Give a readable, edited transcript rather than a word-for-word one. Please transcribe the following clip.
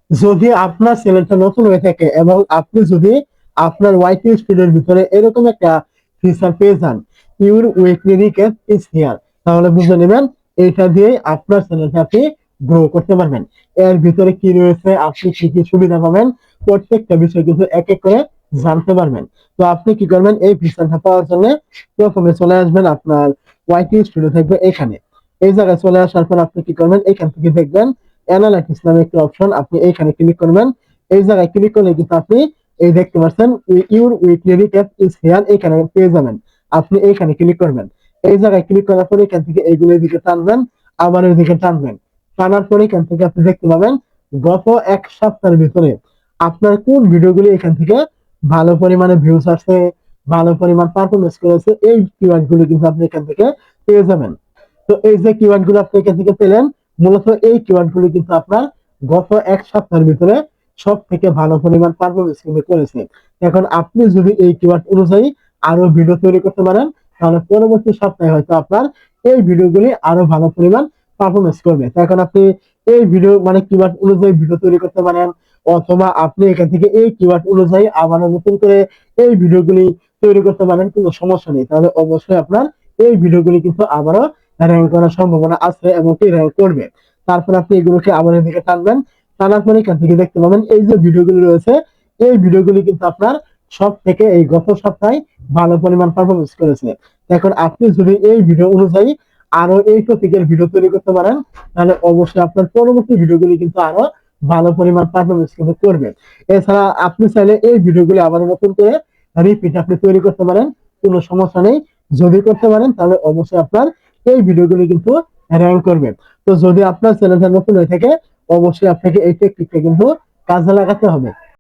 যদি আপনার চ্যানেলটা নতুন হয়ে থাকে এবং আপনি যদি আপনার ওয়াইটি স্টুডিওর ভিতরে এরকম একটা ফিচার পেয়ে যান, your weekly recap is here, তাহলে বুঝে নেবেন এটা দিয়ে আপনার চ্যানেলটা আপনি গ্রো করতে পারবেন। এর ভিতরে কি রয়েছে, আপনি কি কি সুবিধা পাবেন, প্রত্যেকটা বিষয় কিন্তু এক এক করে জানতে পারবেন। তো আপনি কি করবেন, এই ফিচারটা পাওয়ার জন্য প্রথমে চলে আসবেন আপনার ওয়াইটি স্টুডিও থাকবে এখানে। এই জায়গায় চলে আসার পর আপনি কি করবেন, এখান থেকে দেখবেন অ্যানালাইটিক্স নামে একটা অপশন, আপনি এইখানে ক্লিক করবেন। এই জায়গায় ক্লিক করলে কিন্তু আপনি এই দেখতে পাচ্ছেন your weekly recap is here, এখানে পেয়ে যাবেন। আপনি এইখানে ক্লিক করবেন। এই জায়গায় ক্লিক করার পরে এখান থেকে এইগুলোর দিকে টানবেন, আবার ওই দিকে টানবেন। টানার পরে এখান থেকে আপনি দেখতে পাবেন গত এক সপ্তাহের ভিতরে আপনার কোন ভিডিওগুলি এখান থেকে ভালো পরিমাণে ভিউজ আসছে, ভালো পরিমাণ পারফরমেন্স করেছে, এই কিওয়ার্ড গুলো কিন্তু আপনি এখান থেকে পেয়ে যাবেন। তো এই যে কিওয়ার্ড গুলো আপনি এখান থেকে পেলেন, মূলত এই কিওয়ার্ড গুলো কিন্তু আপনার গত এক সপ্তাহের ভিতরে সব থেকে ভালো পরিমাণ পারফরমেন্স কিন্তু করেছে। এখন আপনি যদি এই কিওয়ার্ড অনুযায়ী আরো ভিডিও তৈরি করতে পারেন, তাহলে পরবর্তী সপ্তাহে হয়তো আপনার এই ভিডিওগুলি আরো ভালো পরিমাণ পারফরমেন্স করবে। তো এখন আপনি এই ভিডিও মানে কিওয়ার্ড অনুযায়ী ভিডিও তৈরি করতে পারেন, অথবা আপনি এখান থেকে এই কিওয়ার্ড অনুযায়ী আবার নতুন করে এই ভিডিওগুলি তৈরি করতে পারেন, কোনো সমস্যা নেই। তাহলে অবশ্যই আপনার এই ভিডিওগুলি কিন্তু আবারও র্যাঙ্ক করার সম্ভাবনা আছে এবং কি র্যাঙ্ক করবে। তারপর আপনি এগুলোকে আবার এদিকে টানবেন। টানার পরে এখান থেকে দেখতে পাবেন এই যে ভিডিওগুলি রয়েছে, এই ভিডিওগুলি কিন্তু আপনার সব থেকে এই গত সপ্তাহে ভালো পরিমাণ পারফরমেন্স করেছে। এখন আপনি যদি এই ভিডিও অনুযায়ী আরো এই টপিকের ভিডিও তৈরি করতে পারেন, তাহলে অবশ্যই আপনার পরবর্তী ভিডিওগুলি কিন্তু আরো ভালো পরিমাণ পারফরমেন্স কিন্তু করবে। এছাড়া আপনি চাইলে এই ভিডিওগুলি আবার নতুন করে রিপিট আপনি তৈরি করতে পারেন, কোনো সমস্যা নেই। যদি করতে পারেন তাহলে অবশ্যই আপনার এই ভিডিওগুলি কিন্তু র্যাঙ্ক করবে। তো যদি আপনার চ্যানেলটা নতুন হয়ে থাকে, অবশ্যই আপনাকে এই টেকনিকটা কিন্তু কাজে লাগাতে হবে।